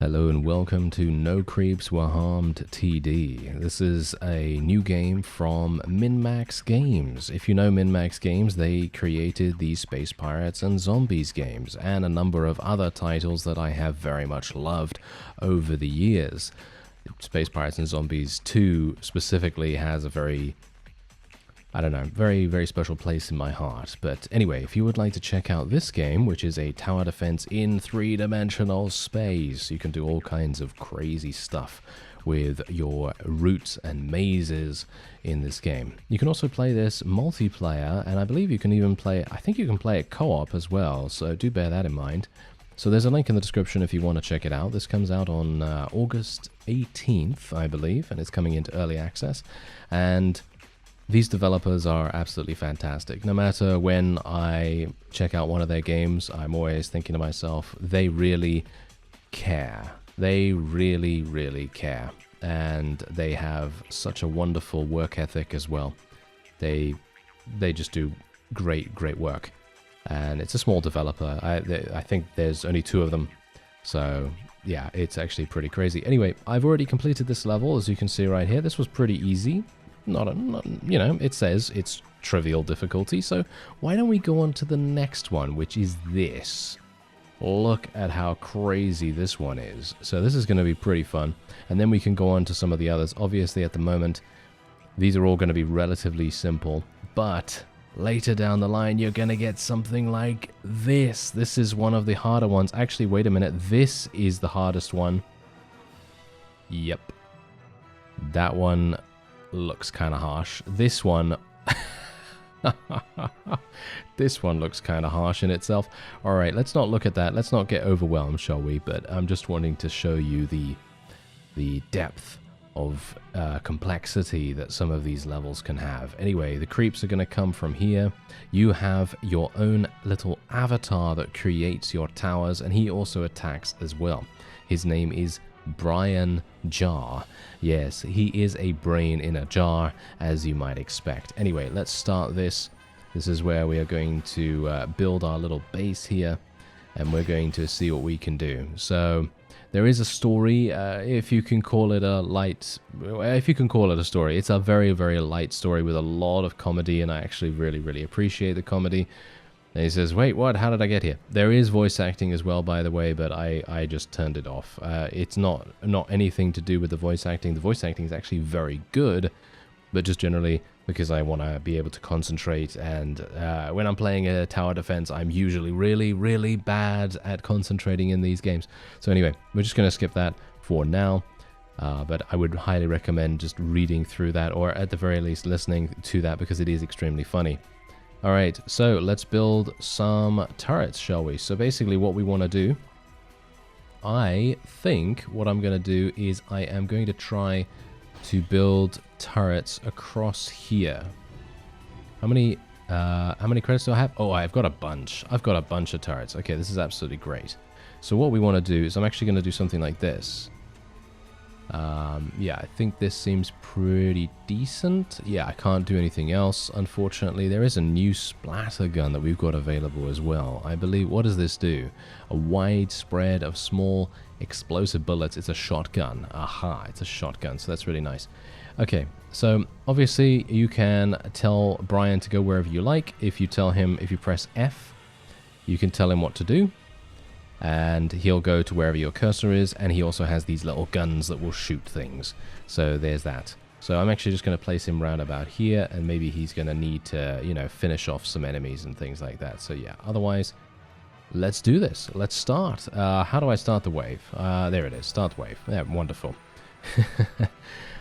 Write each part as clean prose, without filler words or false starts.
Hello and welcome to No Creeps Were Harmed TD. This is a new game from MinMax Games. If you know MinMax Games, they created the Space Pirates and Zombies games and a number of other titles that I have very much loved over the years. Space Pirates and Zombies 2 specifically has a very very special place in my heart. But anyway, if you would like to check out this game, which is a tower defense in three-dimensional space, you can do all kinds of crazy stuff with your routes and mazes in this game. You can also play this multiplayer, and I believe you can even play, I think you can play it co-op as well, so do bear that in mind. So there's a link in the description if you want to check it out. This comes out on August 18th, I believe, and it's coming into early access. And these developers are absolutely fantastic. No matter when I check out one of their games, I'm always thinking to myself, they really care. They really care. And they have such a wonderful work ethic as well. They just do great work. And it's a small developer. I think there's only 2 of them. So yeah, it's actually pretty crazy. Anyway, I've already completed this level, as you can see right here. This was pretty easy. It says it's trivial difficulty, so why don't we go on to the next one, which is this. Look at how crazy this one is. So this is going to be pretty fun, and then we can go on to some of the others. Obviously, at the moment, these are all going to be relatively simple, but later down the line, you're going to get something like this. This is one of the harder ones. Actually, wait a minute. This is the hardest one. Yep. That one looks kind of harsh. This one this one looks kind of harsh in itself. All right, let's not look at that. Let's not get overwhelmed, shall we? But I'm just wanting to show you the depth of complexity that some of these levels can have. Anyway, the creeps are going to come from here. You have your own little avatar that creates your towers, and he also attacks as well. His name is Brian Jar. Yes, he is a brain in a jar, as you might expect. Anyway, let's start this. This is where we are going to build our little base here, and we're going to see what we can do. So there is a story, if you can call it a story. It's a very light story with a lot of comedy, and I actually really appreciate the comedy. And he says, wait, what? How did I get here? There is voice acting as well, by the way, but I just turned it off. It's not anything to do with the voice acting. The voice acting is actually very good, but just generally because I want to be able to concentrate. And when I'm playing a tower defense, I'm usually really bad at concentrating in these games. So anyway, we're just going to skip that for now. But I would highly recommend just reading through that, or at the very least listening to that, because it is extremely funny. Alright, so let's build some turrets, shall we? So basically what we want to do, I think what I'm going to do is I am going to try to build turrets across here. How many credits do I have? Oh, I've got a bunch. I've got a bunch of turrets. Okay, this is absolutely great. So what we want to do is I'm actually going to do something like this. Yeah, I think this seems pretty decent. Yeah, I can't do anything else, unfortunately. There is a new splatter gun that we've got available as well. I believe, what does this do? A wide spread of small explosive bullets. It's a shotgun. Aha, it's a shotgun, so that's really nice. Okay, so obviously you can tell Brian to go wherever you like. If you press F, you can tell him what to do, and he'll go to wherever your cursor is, and he also has these little guns that will shoot things. So there's that. So I'm actually just going to place him round about here, and maybe he's going to need to, finish off some enemies and things like that. So yeah, otherwise, let's do this. Let's start. How do I start the wave? There it is. Start wave. Yeah, wonderful.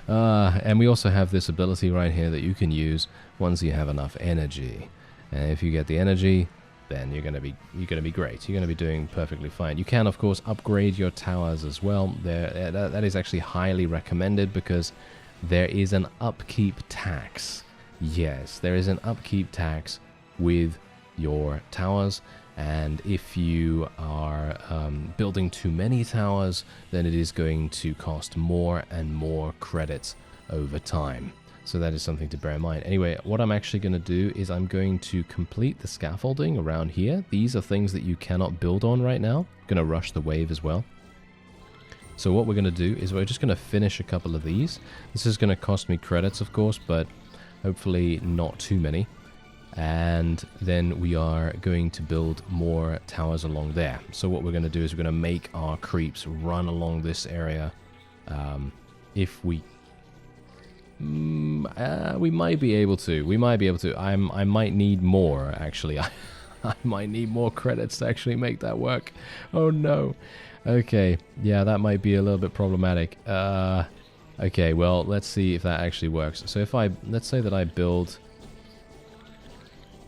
And we also have this ability right here that you can use once you have enough energy. And if you get the energy, then you're gonna be great. You're gonna be doing perfectly fine. You can, of course, upgrade your towers as well. That is actually highly recommended, because there is an upkeep tax. Yes, there is an upkeep tax with your towers, and if you are building too many towers, then it is going to cost more and more credits over time. So that is something to bear in mind. Anyway, what I'm actually going to do is I'm going to complete the scaffolding around here. These are things that you cannot build on right now. I'm going to rush the wave as well. So what we're going to do is we're just going to finish a couple of these. This is going to cost me credits, of course, but hopefully not too many. And then we are going to build more towers along there. So what we're going to do is we're going to make our creeps run along this area. If we... we might be able to. We might be able to. I might need more, actually. I might need more credits to actually make that work. Oh, no. Okay. Yeah, that might be a little bit problematic. Okay, well, let's see if that actually works. So if I... Let's say that I build...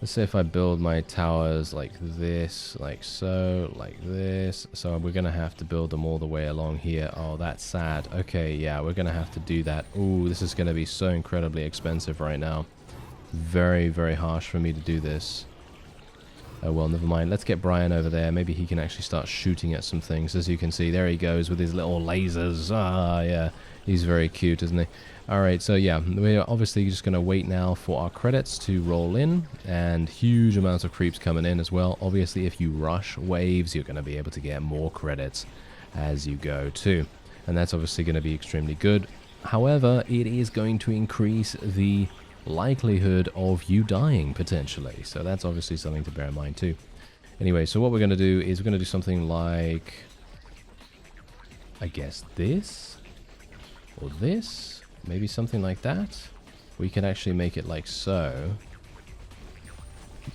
Let's say if I build my towers like this, like so, like this. So we're going to have to build them all the way along here. Oh, that's sad. Okay, yeah, we're going to have to do that. Ooh, this is going to be so incredibly expensive right now. Very, very harsh for me to do this. Oh, well, never mind. Let's get Brian over there. Maybe he can actually start shooting at some things. As you can see, there he goes with his little lasers. Ah, yeah. He's very cute, isn't he? Alright, so yeah, we're obviously just going to wait now for our credits to roll in, and huge amounts of creeps coming in as well. Obviously, if you rush waves, you're going to be able to get more credits as you go too. And that's obviously going to be extremely good. However, it is going to increase the likelihood of you dying, potentially. So that's obviously something to bear in mind too. Anyway, so what we're going to do is we're going to do something like, I guess this, or this. Maybe something like that. We can actually make it like so.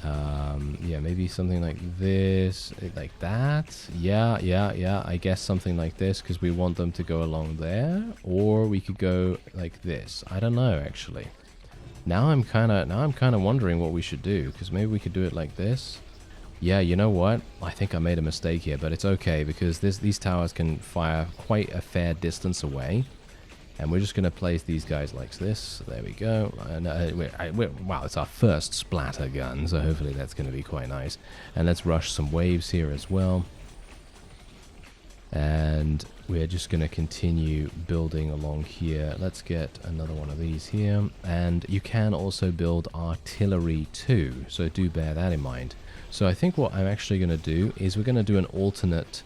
Yeah, maybe something like this, like that. Yeah. I guess something like this, because we want them to go along there. Or we could go like this. I don't know, actually. Now I'm kind of wondering what we should do, because maybe we could do it like this. Yeah, you know what? I think I made a mistake here, but it's okay, because these towers can fire quite a fair distance away. And we're just going to place these guys like this. There we go. And, wow, it's our first splatter gun, so hopefully that's going to be quite nice. And let's rush some waves here as well. And we're just going to continue building along here. Let's get another one of these here. And you can also build artillery too, so do bear that in mind. So I think what I'm actually going to do is we're going to do an alternate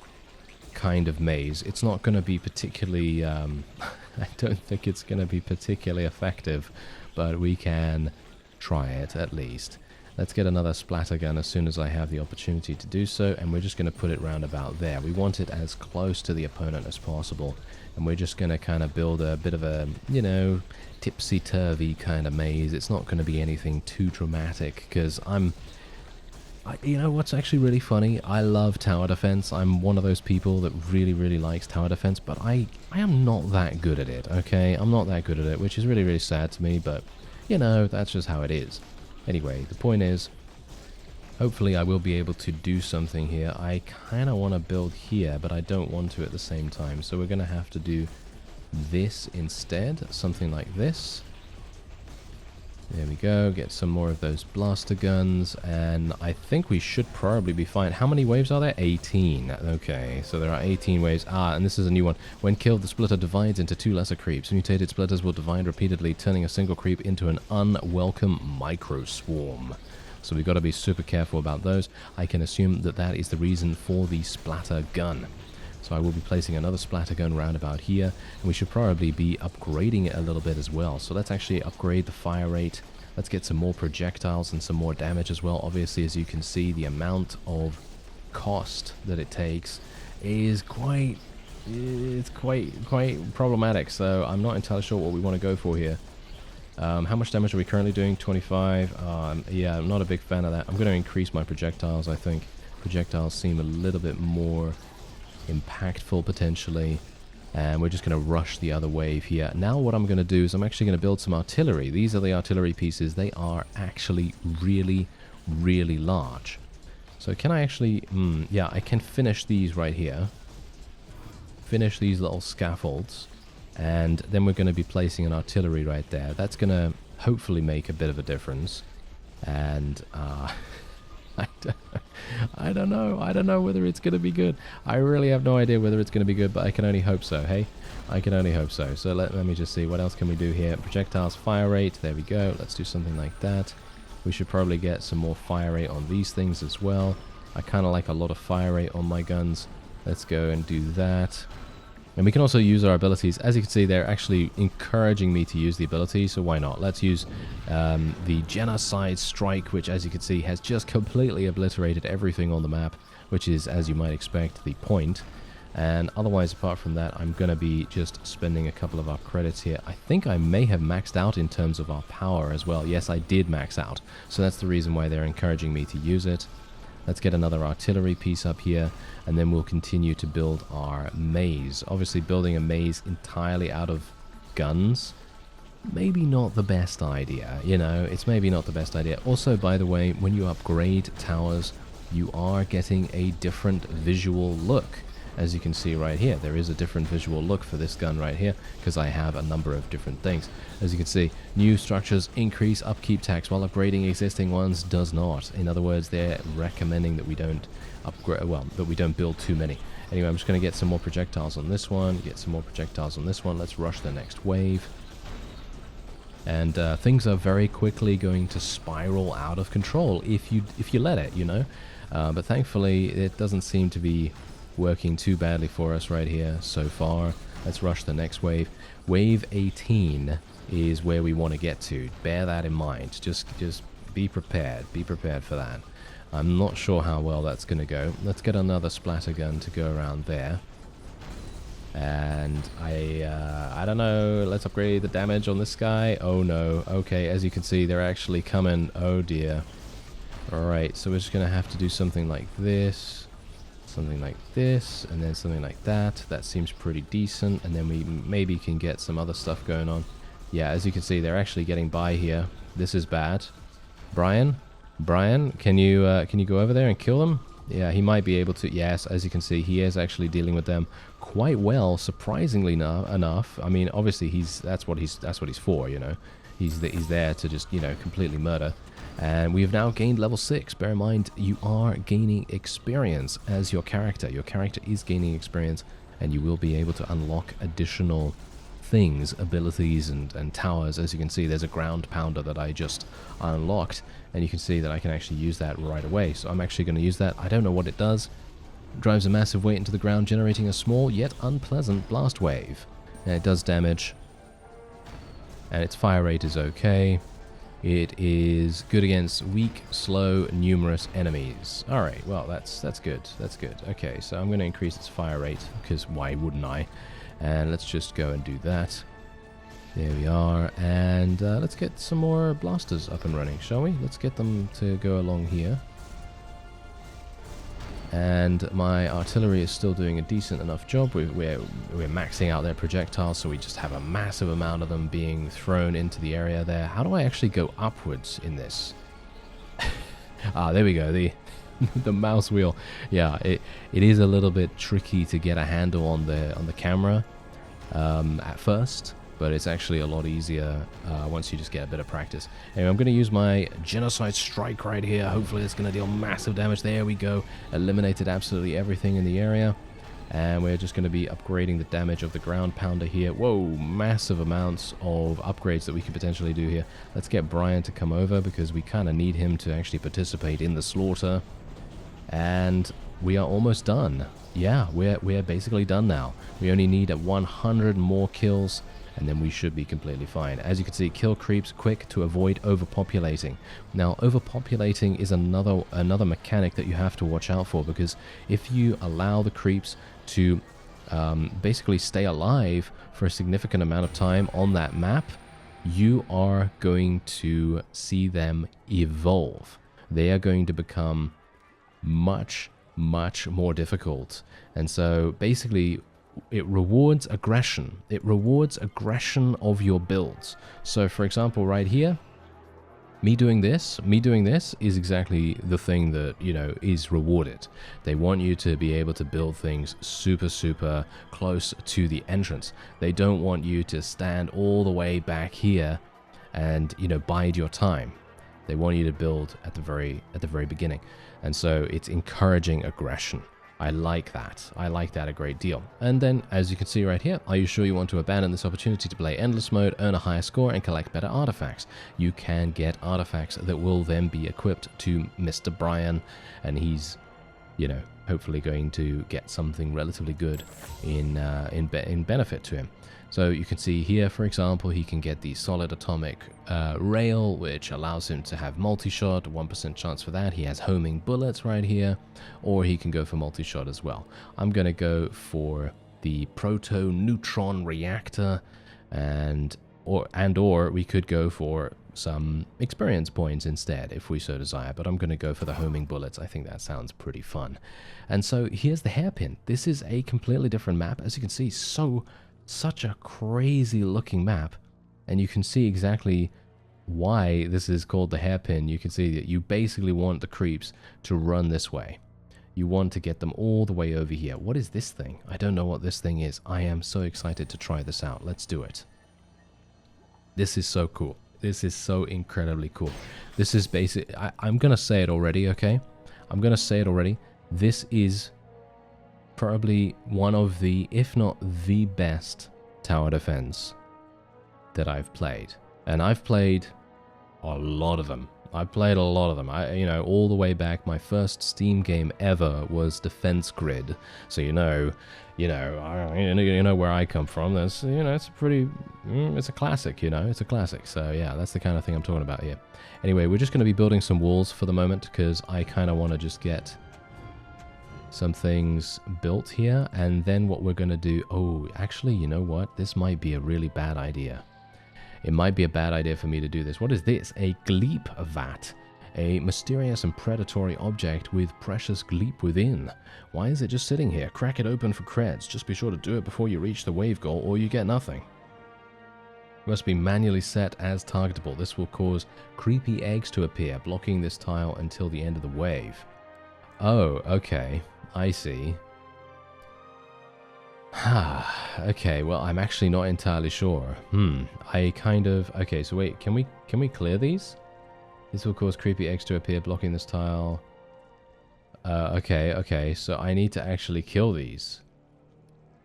kind of maze. It's not going to be particularly... I don't think it's going to be particularly effective, but we can try it at least. Let's get another splatter gun as soon as I have the opportunity to do so, and we're just going to put it round about there. We want it as close to the opponent as possible, and we're just going to kind of build a bit of a, you know, tipsy-turvy kind of maze. It's not going to be anything too dramatic, because you know what's actually really funny? I love tower defense. I'm one of those people that really, really likes tower defense, but I am not that good at it, okay? I'm not that good at it, which is really, really sad to me, but, you know, that's just how it is. Anyway, the point is, hopefully I will be able to do something here. I kind of want to build here, but I don't want to at the same time, so we're going to have to do this instead, something like this. There we go, get some more of those blaster guns, and I think we should probably be fine. How many waves are there? 18. Okay, so there are 18 waves. Ah, and this is a new one. When killed, the splitter divides into 2 lesser creeps. Mutated splitters will divide repeatedly, turning a single creep into an unwelcome micro-swarm. So we've got to be super careful about those. I can assume that that is the reason for the splatter gun. So I will be placing another splatter gun round about here, and we should probably be upgrading it a little bit as well. So let's actually upgrade the fire rate. Let's get some more projectiles and some more damage as well. Obviously, as you can see, the amount of cost that it takes is quite problematic. So I'm not entirely sure what we want to go for here. How much damage are we currently doing? 25. Yeah, I'm not a big fan of that. I'm going to increase my projectiles, I think. Projectiles seem a little bit more impactful potentially, and we're just going to rush the other wave here. Now what I'm going to do is I'm actually going to build some artillery. These are the artillery pieces. They are actually really, really large. So can I actually... yeah, I can finish these right here. Finish these little scaffolds, and then we're going to be placing an artillery right there. That's going to hopefully make a bit of a difference. And I don't know whether it's going to be good. I really have no idea whether it's going to be good, but I can only hope so, hey? I can only hope so. So let me just see, what else can we do here? Projectiles fire rate, there we go. Let's do something like that. We should probably get some more fire rate on these things as well. I kind of like a lot of fire rate on my guns. Let's go and do that. And we can also use our abilities. As you can see, they're actually encouraging me to use the ability, so why not? Let's use the Genocide Strike, which, as you can see, has just completely obliterated everything on the map, which is, as you might expect, the point. And otherwise, apart from that, I'm going to be just spending a couple of our credits here. I think I may have maxed out in terms of our power as well. Yes, I did max out. So that's the reason why they're encouraging me to use it. Let's get another artillery piece up here, and then we'll continue to build our maze. Obviously, building a maze entirely out of guns, maybe not the best idea, you know, it's maybe not the best idea. Also, by the way, when you upgrade towers, you are getting a different visual look. As you can see right here, there is a different visual look for this gun right here, because I have a number of different things. As you can see, new structures increase upkeep tax, while upgrading existing ones does not. In other words, they're recommending that we don't upgrade, well, that we don't build too many. Anyway, I'm just going to get some more projectiles on this one, get some more projectiles on this one. Let's rush the next wave. And things are very quickly going to spiral out of control if you let it, you know. But thankfully, it doesn't seem to be working too badly for us right here so far. Let's rush the next wave. Wave 18 is where we want to get to. Bear that in mind. Just be prepared. Be prepared for that. I'm not sure how well that's going to go. Let's get another splatter gun to go around there. And I don't know. Let's upgrade the damage on this guy. Oh no. Okay, as you can see, they're actually coming. Oh dear. Alright, so we're just going to have to do something like this. Something like this, and then something like that. That seems pretty decent, and then we maybe can get some other stuff going on. Yeah, as you can see, they're actually getting by here. This is bad. Brian, can you go over there and kill them? Yeah, he might be able to. Yes, as you can see, he is actually dealing with them quite well, surprisingly enough. I mean, obviously that's what he's for, you know. He's there to just, you know, completely murder. And we have now gained level 6. Bear in mind, you are gaining experience as your character. Your character is gaining experience, and you will be able to unlock additional things, abilities, and towers. As you can see, there's a ground pounder that I just unlocked, and you can see that I can actually use that right away. So I'm actually going to use that. I don't know what it does. It drives a massive weight into the ground, generating a small yet unpleasant blast wave. And it does damage, and its fire rate is okay. It is good against weak, slow, numerous enemies. Alright, well, that's good. That's good. Okay, so I'm going to increase its fire rate, because why wouldn't I? And let's just go and do that. There we are. And let's get some more blasters up and running, shall we? Let's get them to go along here. And my artillery is still doing a decent enough job. We're maxing out their projectiles, so we just have a massive amount of them being thrown into the area there. How do I actually go upwards in this? Ah, there we go. The mouse wheel. Yeah, it is a little bit tricky to get a handle on the camera at first, but it's actually a lot easier once you just get a bit of practice. Anyway, I'm going to use my Genocide Strike right here. Hopefully it's going to deal massive damage. There we go. Eliminated absolutely everything in the area. And we're just going to be upgrading the damage of the ground pounder here. Whoa, massive amounts of upgrades that we could potentially do here. Let's get Brian to come over, because we kind of need him to actually participate in the slaughter. And we are almost done. Yeah, we're basically done now. We only need 100 more kills, and then we should be completely fine. As you can see, kill creeps quick to avoid overpopulating. Now, overpopulating is another mechanic that you have to watch out for, because if you allow the creeps to basically stay alive for a significant amount of time on that map, you are going to see them evolve. They are going to become much more difficult. And so basically, it rewards aggression. It rewards aggression of your builds. So for example, right here, me doing this is exactly the thing that, you know, is rewarded. They want you to be able to build things super close to the entrance. They don't want you to stand all the way back here and, you know, bide your time. They want you to build at the very beginning. And so it's encouraging aggression. I like that. I like that a great deal. And then, as you can see right here, are you sure you want to abandon this opportunity to play endless mode, earn a higher score, and collect better artifacts? You can get artifacts that will then be equipped to Mr. Brian, and he's, you know, hopefully going to get something relatively good in benefit to him. So you can see here, for example, he can get the solid atomic rail, which allows him to have multi-shot, 1% chance for that. He has homing bullets right here, or he can go for multi-shot as well. I'm going to go for the proto-neutron reactor, or we could go for some experience points instead if we so desire, but I'm going to go for the homing bullets. I think that sounds pretty fun. And so here's the hairpin. This is a completely different map. As you can see, such a crazy looking map, and you can see exactly why this is called the hairpin. You can see that you basically want the creeps to run this way. You want to get them all the way over here. What is this thing? I don't know what this thing is. I am so excited to try this out. Let's do it. This is so cool. This is so incredibly cool. This is basic. I'm gonna say it already, okay? I'm gonna say it already. This is probably one of the, if not the best tower defense that I've played. And I've played a lot of them. I've played a lot of them. You know, all the way back, my first Steam game ever was Defense Grid. So you know where I come from. That's, it's a pretty, it's a classic. It's a classic. So yeah, that's the kind of thing I'm talking about here. Anyway, we're just going to be building some walls for the moment because I kind of want to just get some things built here, and then what we're going to do... Oh, actually, you know what? This might be a really bad idea. It might be a bad idea for me to do this. What is this? A gleep vat. A mysterious and predatory object with precious gleep within. Why is it just sitting here? Crack it open for creds. Just be sure to do it before you reach the wave goal or you get nothing. Must be manually set as targetable. This will cause creepy eggs to appear, blocking this tile until the end of the wave. Oh, okay. I see. Okay, well, I'm actually not entirely sure. I kind of... Okay, so wait, can we clear these? This will cause creepy eggs to appear, blocking this tile. Okay, so I need to actually kill these.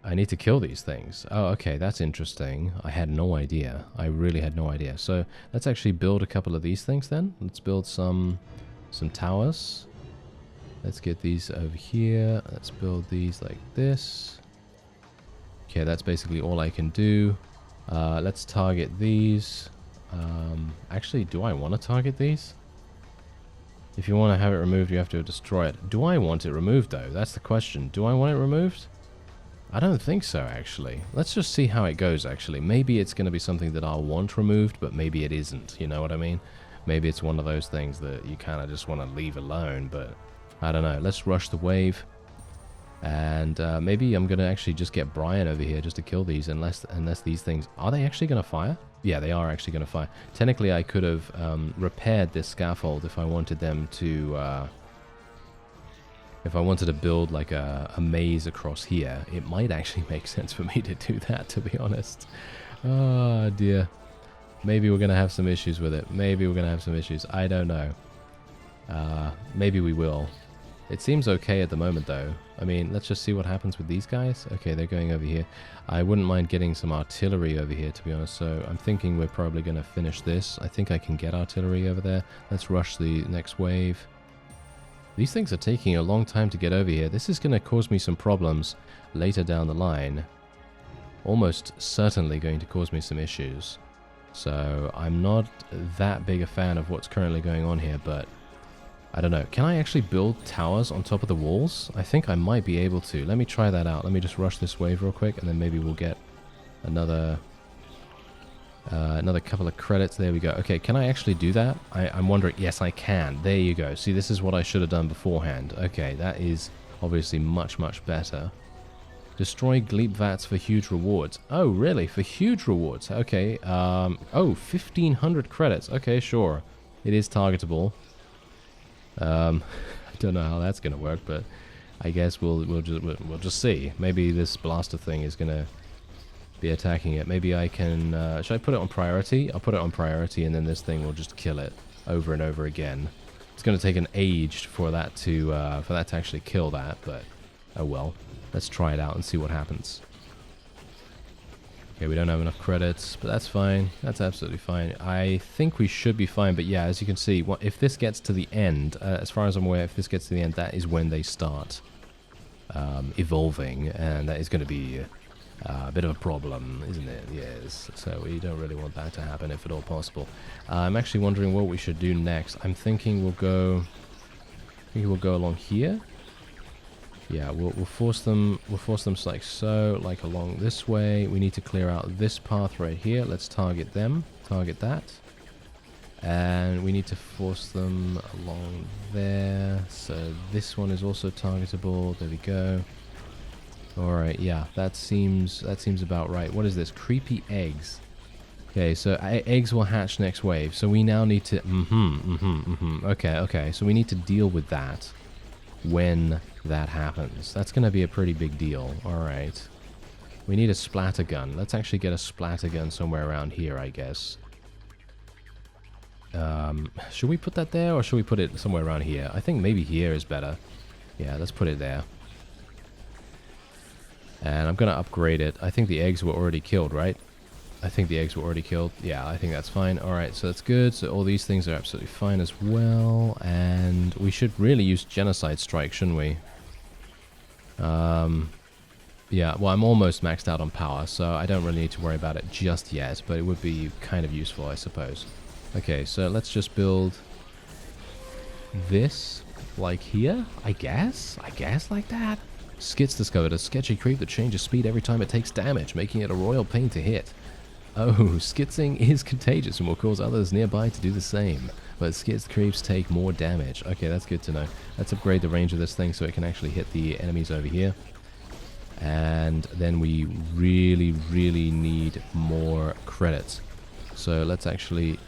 I need to kill these things. Oh, okay, that's interesting. I had no idea. I really had no idea. So let's actually build a couple of these things then. Let's build some towers. Let's get these over here. Let's build these like this. Okay, that's basically all I can do. Let's target these. Actually, do I want to target these? If you want to have it removed, you have to destroy it. Do I want it removed, though? That's the question. Do I want it removed? I don't think so, actually. Let's just see how it goes, actually. Maybe it's going to be something that I'll want removed, but maybe it isn't. You know what I mean? Maybe it's one of those things that you kind of just want to leave alone, but I don't know. Let's rush the wave. And maybe I'm going to actually just get Brian over here just to kill these, unless these things... Are they actually going to fire? Yeah, they are actually going to fire. Technically, I could have repaired this scaffold if I wanted them to... if I wanted to build like a maze across here. It might actually make sense for me to do that, to be honest. Oh, dear. Maybe we're going to have some issues with it. Maybe we're going to have some issues. I don't know. Maybe we will. It seems okay at the moment, though. I mean, let's just see what happens with these guys. Okay, they're going over here. I wouldn't mind getting some artillery over here, to be honest. So I'm thinking we're probably going to finish this. I think I can get artillery over there. Let's rush the next wave. These things are taking a long time to get over here. This is going to cause me some problems later down the line. Almost certainly going to cause me some issues. So I'm not that big a fan of what's currently going on here, but I don't know. Can I actually build towers on top of the walls? I think I might be able to. Let me try that out. Let me just rush this wave real quick, and then maybe we'll get another couple of credits. There we go. Okay, can I actually do that? I'm wondering. Yes, I can. There you go. See, this is what I should have done beforehand. Okay, that is obviously much, much better. Destroy Gleep Vats for huge rewards. Oh, really? For huge rewards? Okay. Oh, 1,500 credits. Okay, sure. It is targetable. I don't know how that's gonna work, but I guess we'll just see. Maybe this blaster thing is gonna be attacking it. Maybe I can. Should I put it on priority? I'll put it on priority, and then this thing will just kill it over and over again. It's gonna take an age for that to actually kill that, but oh well. Let's try it out and see what happens. Okay, we don't have enough credits, but that's fine. That's absolutely fine. I think we should be fine, but yeah, as you can see, if this gets to the end, as far as I'm aware, if this gets to the end, that is when they start. evolving, and that is going to be a bit of a problem, isn't it? Yes. So we don't really want that to happen if at all possible. I'm actually wondering what we should do next. I'm thinking we'll go. I think we'll go along here. Yeah, we'll force them. We'll force them like so, like along this way. We need to clear out this path right here. Let's target them. Target that. And we need to force them along there. So this one is also targetable. There we go. Alright, yeah, that seems about right. What is this? Creepy eggs. Okay, so eggs will hatch next wave. So we now need to... Okay, so we need to deal with that when that happens. That's going to be a pretty big deal. Alright. We need a splatter gun. Let's actually get a splatter gun somewhere around here, I guess. Should we put that there, or should we put it somewhere around here? I think maybe here is better. Yeah, let's put it there. And I'm going to upgrade it. I think the eggs were already killed, right? I think the eggs were already killed. Yeah, I think that's fine. Alright, so that's good. So all these things are absolutely fine as well. And we should really use Genocide Strike, shouldn't we? Yeah, well, I'm almost maxed out on power, so I don't really need to worry about it just yet. But it would be kind of useful, I suppose. Okay, so let's just build this, like here, I guess like that. Skits discovered a sketchy creep that changes speed every time it takes damage, making it a royal pain to hit. Oh, skitzing is contagious and will cause others nearby to do the same, but skits creeps take more damage. Okay, that's good to know. Let's upgrade the range of this thing so it can actually hit the enemies over here. And then we really, really need more credits. So let's actually...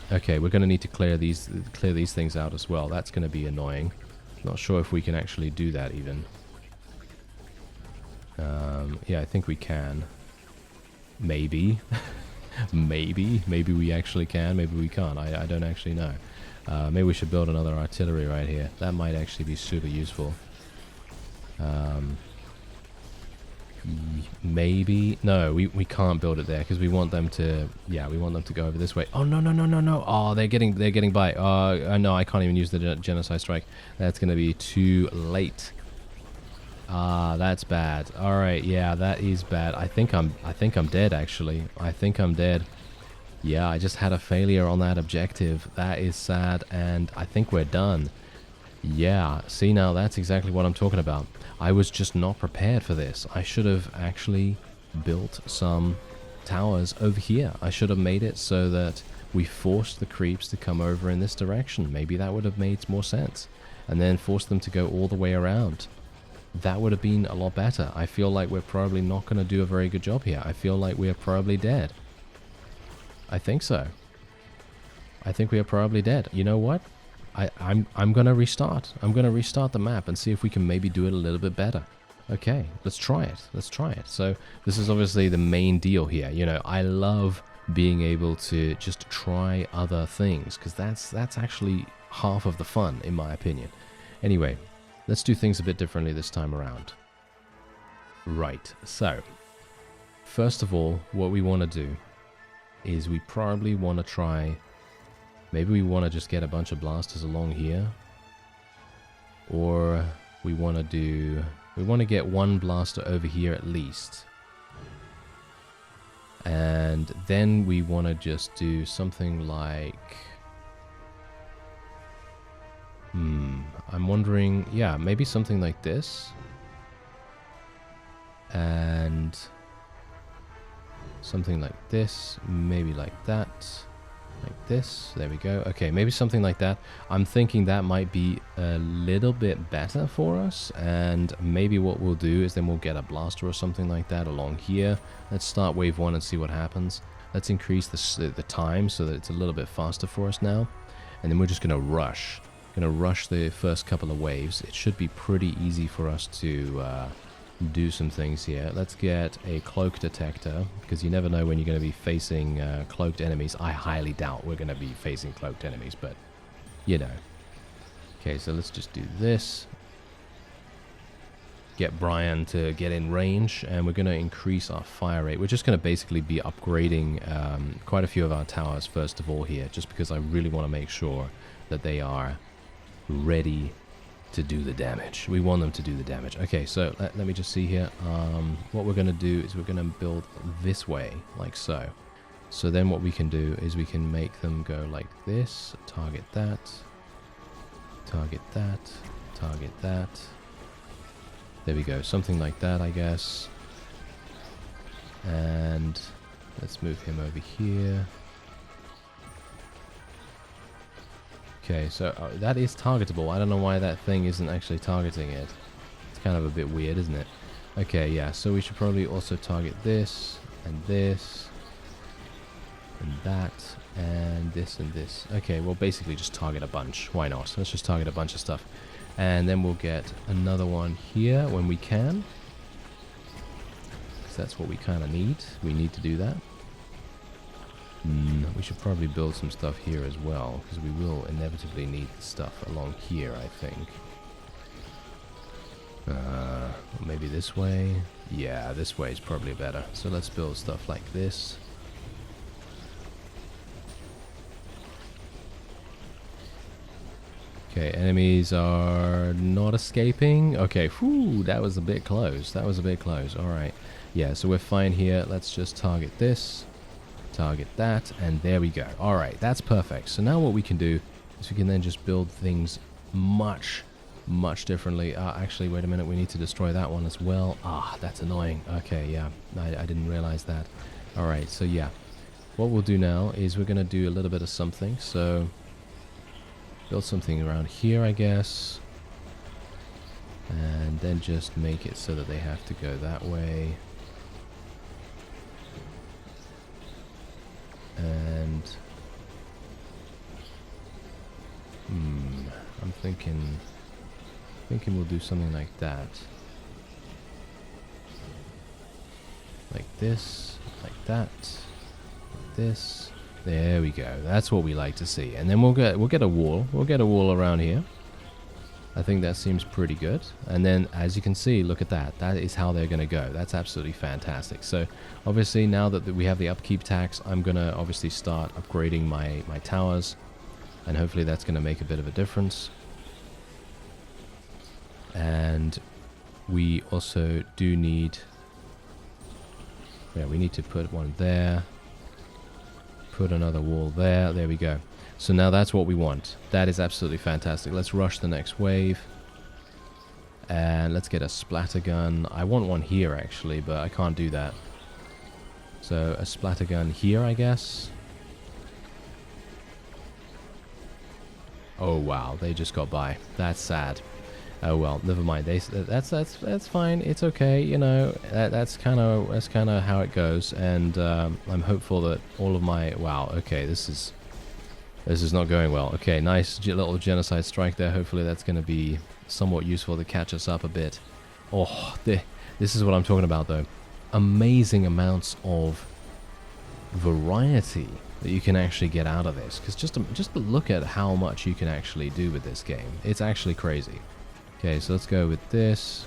Okay, we're going to need to clear these things out as well. That's going to be annoying. Not sure if we can actually do that even. Yeah, I think we can. Maybe. Maybe we actually can. Maybe we can't. I don't actually know. Maybe we should build another artillery right here. That might actually be super useful. Maybe. No, we can't build it there because we want them to... Yeah, we want them to go over this way. Oh, no. Oh, they're getting by. No, I can't even use the Genocide Strike. That's going to be too late. That's bad. Alright, yeah, that is bad. I think I'm dead, actually. I think I'm dead. Yeah, I just had a failure on that objective. That is sad, and I think we're done. Yeah, see, now that's exactly what I'm talking about. I was just not prepared for this. I should have actually built some towers over here. I should have made it so that we forced the creeps to come over in this direction. Maybe that would have made more sense. And then force them to go all the way around. That would have been a lot better. I feel like we're probably not going to do a very good job here. I feel like we are probably dead. I think so. I think we are probably dead. You know what? I'm going to restart. I'm going to restart the map and see if we can maybe do it a little bit better. Okay, let's try it. Let's try it. So this is obviously the main deal here. You know, I love being able to just try other things because that's actually half of the fun, in my opinion. Anyway, let's do things a bit differently this time around. Right, so first of all, what we want to do is we probably want to try... Maybe we want to just get a bunch of blasters along here. Or we want to do... We want to get one blaster over here at least. And then we want to just do something like... I'm wondering... Yeah, maybe something like this. And... something like this. Maybe like that. Like this. There we go. Okay, maybe something like that. I'm thinking that might be a little bit better for us. And maybe what we'll do is then we'll get a blaster or something like that along here. Let's start wave 1 and see what happens. Let's increase the time so that it's a little bit faster for us now. And then we're just going to rush. Going to rush the first couple of waves. It should be pretty easy for us to do some things here. Let's get a cloak detector, because you never know when you're going to be facing cloaked enemies. I highly doubt we're going to be facing cloaked enemies, but you know. Okay, so let's just do this. Get Brian to get in range, and we're going to increase our fire rate. We're just going to basically be upgrading quite a few of our towers first of all here, just because I really want to make sure that they are ready to do the damage. We want them to do the damage. Okay, so let me just see here. What we're going to do is we're going to build this way, like so. So then what we can do is we can make them go like this. Target that. Target that. Target that. There we go. Something like that, I guess. And let's move him over here. Okay, so that is targetable. I don't know why that thing isn't actually targeting it. It's kind of a bit weird, isn't it? Okay, yeah, so we should probably also target this, and this, and that, and this, and this. Okay, well, basically just target a bunch. Why not? Let's just target a bunch of stuff. And then we'll get another one here when we can. Because that's what we kind of need. We need to do that. We should probably build some stuff here as well, because we will inevitably need stuff along here, I think. Maybe this way? Yeah, this way is probably better. So let's build stuff like this. Okay, enemies are not escaping. Okay, whew, that was a bit close. That was a bit close. Alright. Yeah, so we're fine here. Let's just target this. Target that, and there we go. Alright, that's perfect. So now what we can do is we can then just build things much differently. Actually, wait a minute, we need to destroy that one as well. That's annoying. Okay, yeah, I didn't realize that. Alright, so yeah, what we'll do now is we're going to do a little bit of something. So build something around here, I guess, and then just make it so that they have to go that way. And I'm thinking we'll do something like that, like this, like that, like this. There we go. That's what we like to see. And then we'll get a wall. We'll get a wall around here. I think that seems pretty good. And then, as you can see, look at that. That is how they're going to go. That's absolutely fantastic. So, obviously, now that we have the upkeep tax, I'm going to obviously start upgrading my towers. And hopefully that's going to make a bit of a difference. And we also do need... Yeah, we need to put one there. Put another wall there. There we go. So now that's what we want. That is absolutely fantastic. Let's rush the next wave. And let's get a splatter gun. I want one here, actually, but I can't do that. So a splatter gun here, I guess. Oh, wow. They just got by. That's sad. Oh, well, never mind. That's fine. It's okay. You know, that's kind of how it goes. And I'm hopeful that all of my... Wow, okay, this is not going well. Okay, nice little genocide strike there. Hopefully that's going to be somewhat useful to catch us up a bit. Oh, this is what I'm talking about, though. Amazing amounts of variety that you can actually get out of this. Because just to look at how much you can actually do with this game. It's actually crazy. Okay, so let's go with this.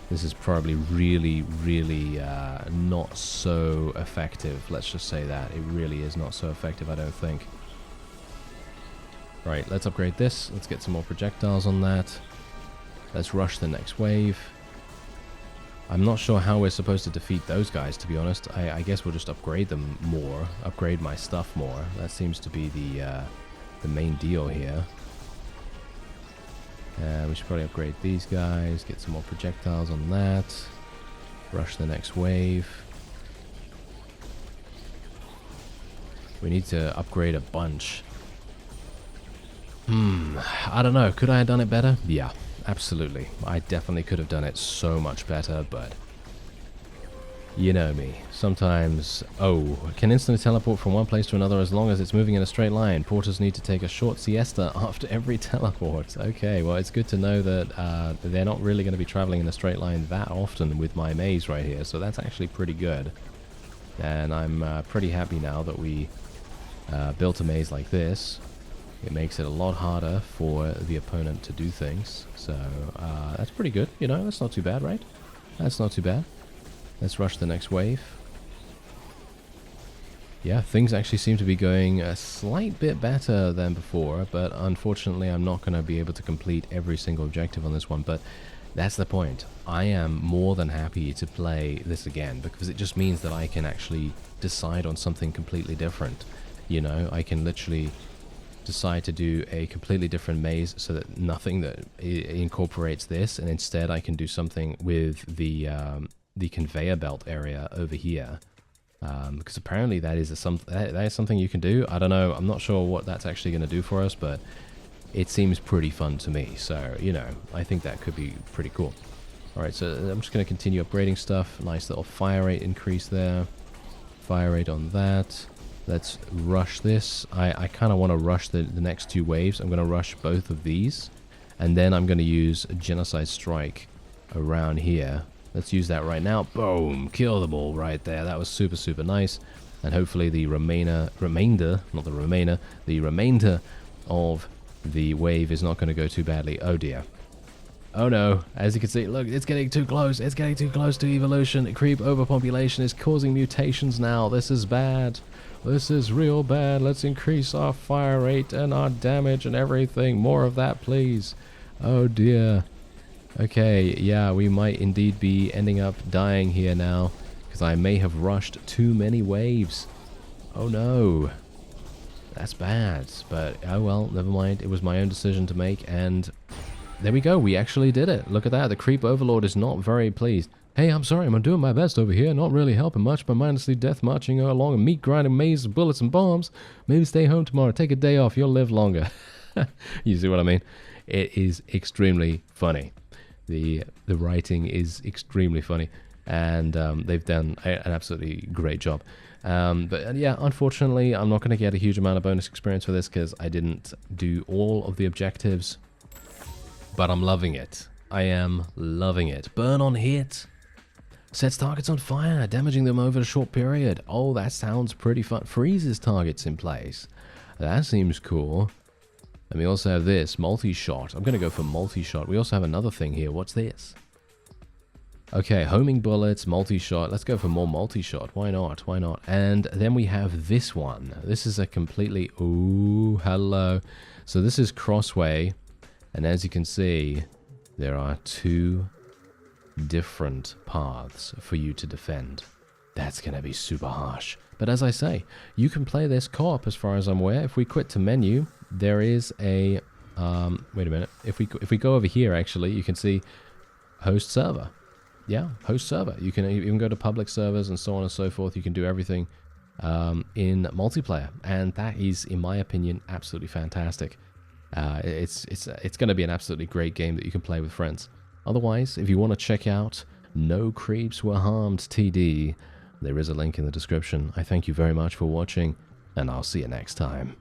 This is probably really, really not so effective. Let's just say that. It really is not so effective, I don't think. Right, let's upgrade this. Let's get some more projectiles on that. Let's rush the next wave. I'm not sure how we're supposed to defeat those guys, to be honest. I guess we'll just upgrade them more. Upgrade my stuff more. That seems to be the main deal here. We should probably upgrade these guys. Get some more projectiles on that. Rush the next wave. We need to upgrade a bunch. I don't know. Could I have done it better? Yeah, absolutely. I definitely could have done it so much better, but you know me. Sometimes... Oh, can instantly teleport from one place to another as long as it's moving in a straight line. Porters need to take a short siesta after every teleport. Okay, well, it's good to know that they're not really going to be traveling in a straight line that often with my maze right here, so that's actually pretty good. And I'm pretty happy now that we built a maze like this. It makes it a lot harder for the opponent to do things. So that's pretty good. You know, that's not too bad, right? That's not too bad. Let's rush the next wave. yeah, things actually seem to be going a slight bit better than before, but unfortunately I'm not going to be able to complete every single objective on this one, but that's the point. I am more than happy to play this again, because it just means that I can actually decide on something completely different. You know, I can literally decide to do a completely different maze so that nothing that incorporates this, and instead I can do something with the conveyor belt area over here. Because apparently that is something you can do. I don't know. I'm not sure what that's actually going to do for us, but it seems pretty fun to me. So, you know, I think that could be pretty cool. Alright, so I'm just going to continue upgrading stuff. Nice little fire rate increase there. Fire rate on that. Let's rush this. I kind of want to rush the next two waves. I'm going to rush both of these. And then I'm going to use a Genocide Strike around here. Let's use that right now. Boom! Kill them all right there. That was super, super nice. And hopefully the remainder of the wave is not going to go too badly. Oh dear. Oh no. As you can see, look, it's getting too close. It's getting too close to evolution. Creep overpopulation is causing mutations now. This is bad. This is real bad. Let's increase our fire rate and our damage and everything. More of that, please. Oh dear. Okay, yeah, we might indeed be ending up dying here now, because I may have rushed too many waves. Oh no. That's bad, but oh well, never mind. It was my own decision to make, and there we go. We actually did it. Look at that. The Creep Overlord is not very pleased. Hey, I'm sorry, I'm doing my best over here. Not really helping much, but mindlessly death marching along a meat-grinding maze of bullets and bombs. Maybe stay home tomorrow. Take a day off. You'll live longer. You see what I mean? It is extremely funny. The writing is extremely funny, and they've done an absolutely great job. But yeah, unfortunately, I'm not going to get a huge amount of bonus experience for this because I didn't do all of the objectives, but I'm loving it. I am loving it. Burn on hit. Sets targets on fire, damaging them over a short period. Oh, that sounds pretty fun. Freezes targets in place. That seems cool. And we also have this, multi-shot. I'm going to go for multi-shot. We also have another thing here. What's this? Okay, homing bullets, multi-shot. Let's go for more multi-shot. Why not? Why not? And then we have this one. This is a completely... Ooh, hello. So this is Crossway. And as you can see, there are two different paths for you to defend. That's going to be super harsh. But as I say, you can play this co-op as far as I'm aware. If we quit to menu, there is a... wait a minute. If we go over here, actually, you can see host server. Yeah, host server. You can even go to public servers and so on and so forth. You can do everything in multiplayer. And that is, in my opinion, absolutely fantastic. It's going to be an absolutely great game that you can play with friends. Otherwise, if you want to check out No Creeps Were Harmed TD, there is a link in the description. I thank you very much for watching, and I'll see you next time.